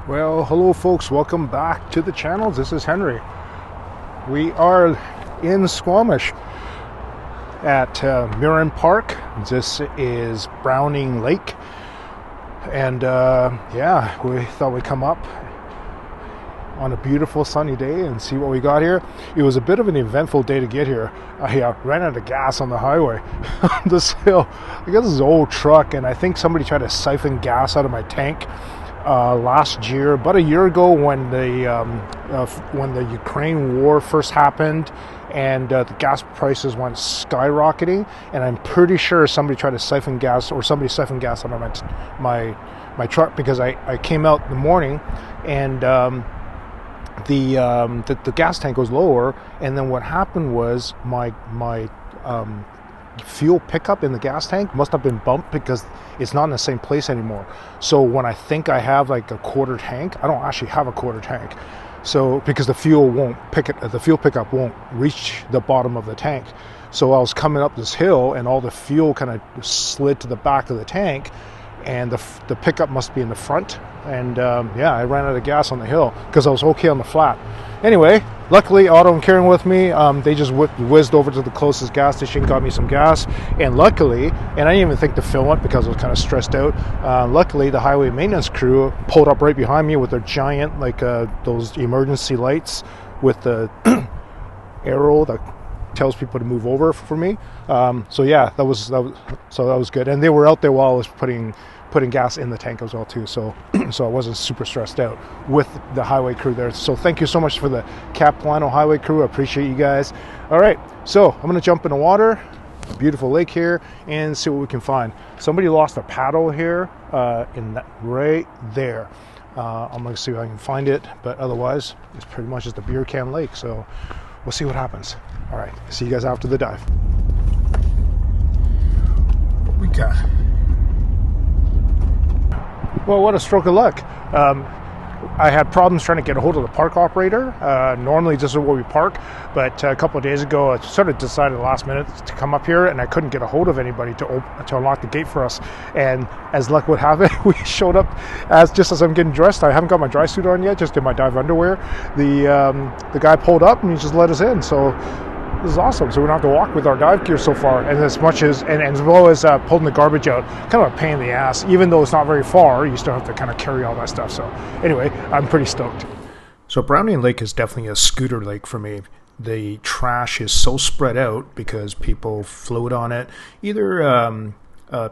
Well, hello folks, welcome back to the channel. This is Henry. We are in Squamish at Mirren Park. This is Browning Lake. And yeah, we thought we'd come up on a beautiful sunny day and see what we got here. It was a bit of an eventful day to get here. I ran out of gas on the highway on this hill. I guess this is an old truck, and I think somebody tried to siphon gas out of my tank last year, about a year ago, when the Ukraine war first happened, and the gas prices went skyrocketing. And I'm pretty sure somebody tried to siphon gas, or somebody siphoned gas out of my truck, because I came out in the morning and the gas tank was lower, and then what happened was my fuel pickup in the gas tank must have been bumped, because it's not in the same place anymore. So when I think I have like a quarter tank, I don't actually have a quarter tank. So because the fuel pickup won't reach the bottom of the tank. So I was coming up this hill, and all the fuel kind of slid to the back of the tank, and the pickup must be in the front. And yeah, I ran out of gas on the hill because I was okay on the flat. Anyway, luckily Otto and Karen with me, they just whizzed over to the closest gas station, got me some gas, and luckily, and I didn't even think to film it because I was kind of stressed out, luckily the highway maintenance crew pulled up right behind me with their giant, like those emergency lights with the arrow that tells people to move over for me. So yeah, that was good, and they were out there while I was putting gas in the tank as well too, so so I wasn't super stressed out with the highway crew there. So thank you so much for the Capilano highway crew. I appreciate you guys. All right, so I'm gonna jump in the water, beautiful lake here, and see what we can find. Somebody lost a paddle here in that right there. I'm gonna see if I can find it, but otherwise it's pretty much just a beer can lake, so we'll see what happens. All right, see you guys after the dive. What we got? Well, what a stroke of luck. I had problems trying to get a hold of the park operator. Normally this is where we park, but a couple of days ago I sort of decided last minute to come up here, and I couldn't get a hold of anybody to unlock the gate for us. And as luck would have it, we showed up just as I'm getting dressed. I haven't got my dry suit on yet, just in my dive underwear. The guy pulled up and he just let us in. So this is awesome. So we don't have to walk with our dive gear so far, and as well as pulling the garbage out, kind of a pain in the ass. Even though it's not very far, you still have to kind of carry all that stuff. So anyway, I'm pretty stoked. So Browning Lake is definitely a scooter lake for me. The trash is so spread out because people float on it. Either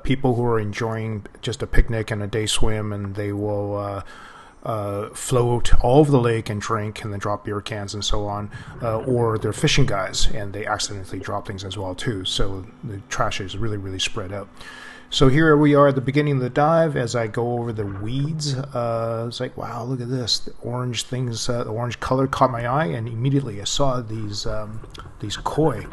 people who are enjoying just a picnic and a day swim, and they will float all over the lake and drink and then drop beer cans and so on, or they're fishing guys and they accidentally drop things as well too. So the trash is really, really spread out. So here we are at the beginning of the dive. As I go over the weeds, it's like, wow, look at this. The orange things, the orange color caught my eye, and immediately I saw these koi,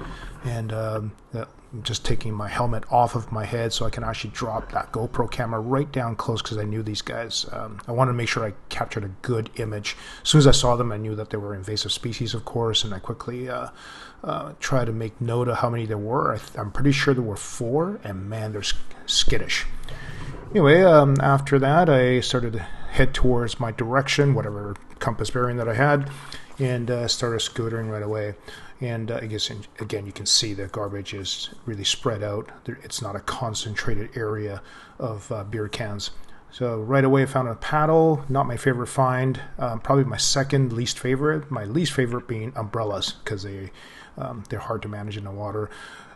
and I'm just taking my helmet off of my head so I can actually drop that GoPro camera right down close, because I knew these guys. I wanted to make sure I captured a good image. As soon as I saw them, I knew that they were invasive species, of course, and I quickly tried to make note of how many there were. I'm pretty sure there were 4, and man, they're skittish. Anyway, after that, I started to head towards my direction, whatever compass bearing that I had, and started scootering right away. And I guess, again, you can see the garbage is really spread out. It's not a concentrated area of beer cans. So right away I found a paddle. Not my favorite find. Probably my second least favorite. My least favorite being umbrellas, because they're hard to manage in the water.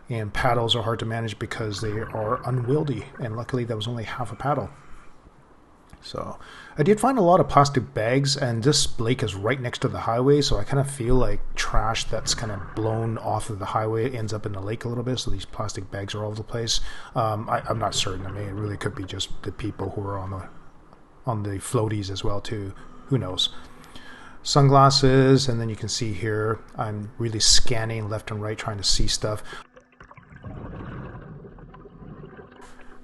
And paddles are hard to manage because they are unwieldy. And luckily that was only half a paddle. So I did find a lot of plastic bags, and this lake is right next to the highway, so I kind of feel like trash that's kind of blown off of the highway ends up in the lake a little bit, so these plastic bags are all over the place. I'm not certain. I mean, it really could be just the people who are on the floaties as well too. Who knows? Sunglasses, and then you can see here I'm really scanning left and right trying to see stuff.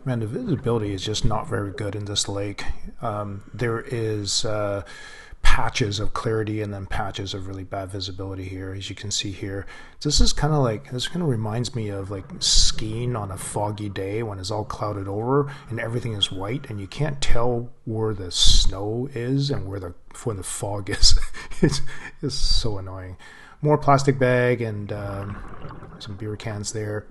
Man, the visibility is just not very good in this lake. There is patches of clarity and then patches of really bad visibility here. As you can see here, this kind of reminds me of like skiing on a foggy day when it's all clouded over and everything is white and you can't tell where the snow is and when the fog is. It's so annoying. More plastic bag and some beer cans there.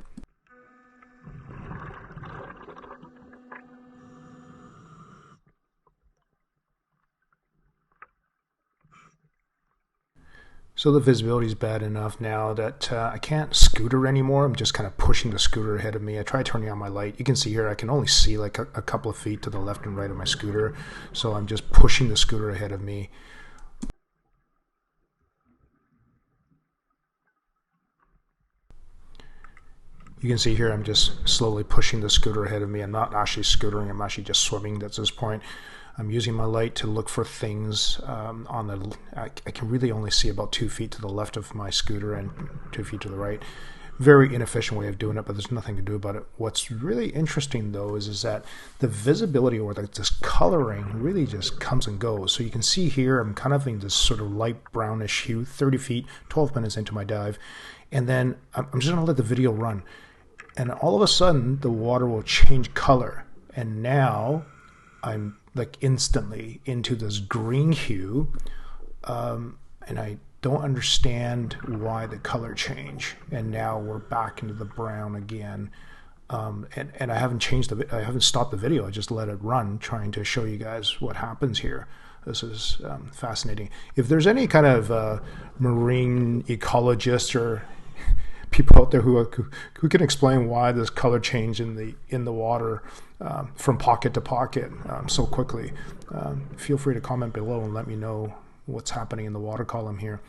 So the visibility is bad enough now that I can't scooter anymore. I'm just kind of pushing the scooter ahead of me. I try turning on my light. You can see here I can only see like a couple of feet to the left and right of my scooter. So I'm just pushing the scooter ahead of me. You can see here I'm just slowly pushing the scooter ahead of me. I'm not actually scootering, I'm actually just swimming at this point. I'm using my light to look for things I can really only see about 2 feet to the left of my scooter and 2 feet to the right. Very inefficient way of doing it, but there's nothing to do about it. What's really interesting though is that the visibility or this coloring really just comes and goes. So you can see here I'm kind of in this sort of light brownish hue, 30 feet, 12 minutes into my dive. And then I'm just going to let the video run. And all of a sudden the water will change color. And now I'm like instantly into this green hue, and I don't understand why the color change. And now we're back into the brown again, and I haven't I haven't stopped the video. I just let it run, trying to show you guys what happens here. This is fascinating. If there's any kind of marine ecologist or people out there who can explain why this color change in the water from pocket to pocket so quickly, feel free to comment below and let me know what's happening in the water column here.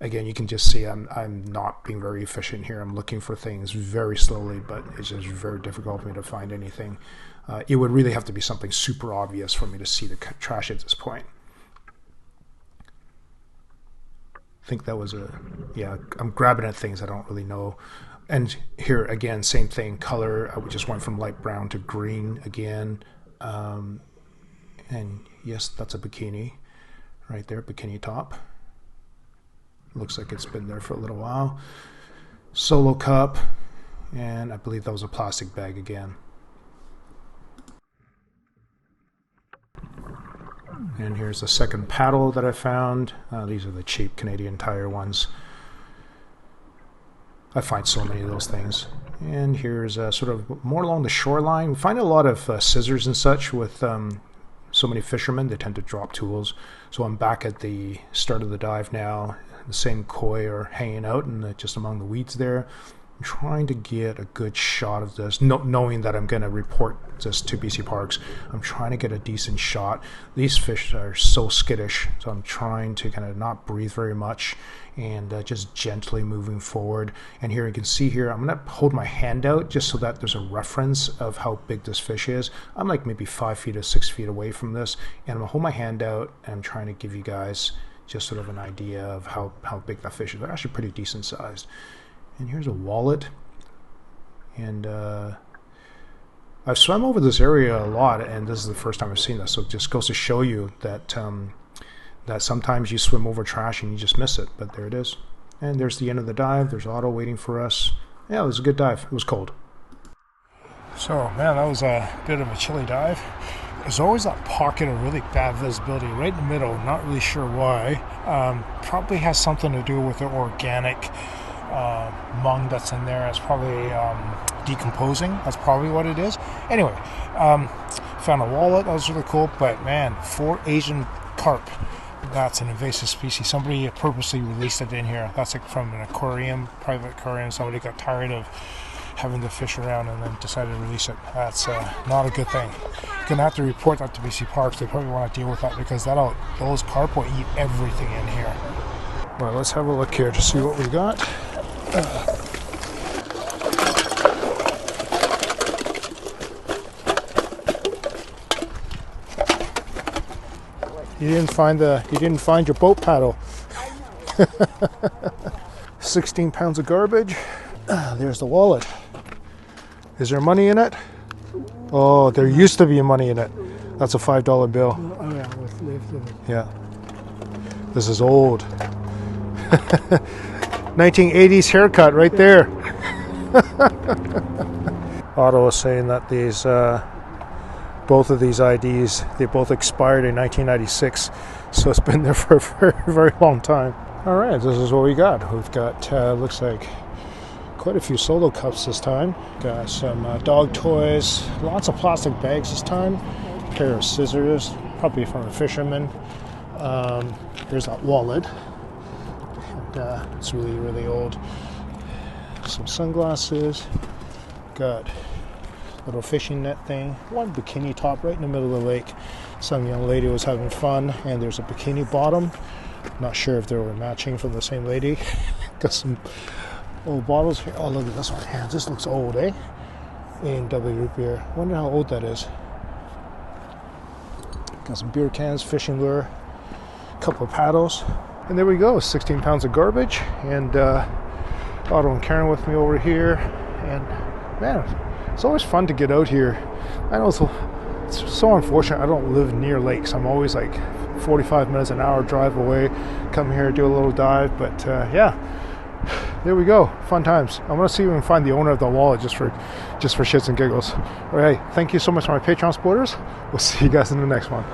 Again, you can just see I'm not being very efficient here. I'm looking for things very slowly, but it's just very difficult for me to find anything. It would really have to be something super obvious for me to see the trash at this point. I think that was I'm grabbing at things I don't really know. And here again, same thing, color. I just went from light brown to green again. And yes, that's a bikini right there, bikini top. Looks like it's been there for a little while. Solo cup, and I believe that was a plastic bag again. And here's the second paddle that I found. These are the cheap Canadian Tire ones. I find so many of those things. And here's sort of more along the shoreline. We find a lot of scissors and such with so many fishermen. They tend to drop tools. So I'm back at the start of the dive now. The same koi are hanging out and just among the weeds there. I'm trying to get a good shot of this, knowing that I'm going to report this to BC Parks. I'm trying to get a decent shot. These fish are so skittish, so I'm trying to kind of not breathe very much and just gently moving forward. And here you can see here, I'm going to hold my hand out just so that there's a reference of how big this fish is. I'm like maybe 5 feet or 6 feet away from this, and I'm going to hold my hand out and I'm trying to give you guys just sort of an idea of how big that fish is. They're actually pretty decent sized. And here's a wallet, and I've swum over this area a lot, and this is the first time I've seen this, so it just goes to show you that that sometimes you swim over trash and you just miss it, but there it is. And there's the end of the dive. There's Otto waiting for us. Yeah, it was a good dive. It was cold. So, man, that was a bit of a chilly dive. There's always that pocket of really bad visibility right in the middle, not really sure why. Probably has something to do with the organic mung that's in there. It's probably decomposing. That's probably what it is. Anyway, found a wallet. That was really cool. But man, 4 Asian carp. That's an invasive species. Somebody purposely released it in here. That's like from an aquarium, private aquarium. Somebody got tired of having the fish around and then decided to release it. That's not a good thing. Gonna have to report that to BC Parks. They probably want to deal with that because those carp will eat everything in here. Well, let's have a look here to see what we got. You didn't find your boat paddle. 16 pounds of garbage. There's the wallet. Is there money in it? Oh, there used to be money in it. That's a $5 bill. Oh yeah, what's left of it. Yeah. This is old. 1980s haircut right there. Otto was saying that these, both of these IDs, they both expired in 1996, so it's been there for a very, very long time. All right, this is what we got. We've got, looks like quite a few solo cups this time. Got some dog toys, lots of plastic bags this time. A pair of scissors, probably from a fisherman. There's that wallet. And, it's really, really old. Some sunglasses. Got a little fishing net thing. One bikini top right in the middle of the lake. Some young lady was having fun, and there's a bikini bottom. Not sure if they were matching from the same lady. Got some old bottles here. Oh, look at this one here. This looks old, eh? A&W root beer. Wonder how old that is. Got some beer cans, fishing lure, a couple of paddles. And there we go, 16 pounds of garbage. And Otto and Karen with me over here. And man, it's always fun to get out here. I know it's so unfortunate I don't live near lakes. I'm always like 45 minutes, an hour drive away. Come here, do a little dive. But yeah, there we go. Fun times. I'm gonna see if we can find the owner of the wallet just for shits and giggles. All right, thank you so much to my Patreon supporters. We'll see you guys in the next one.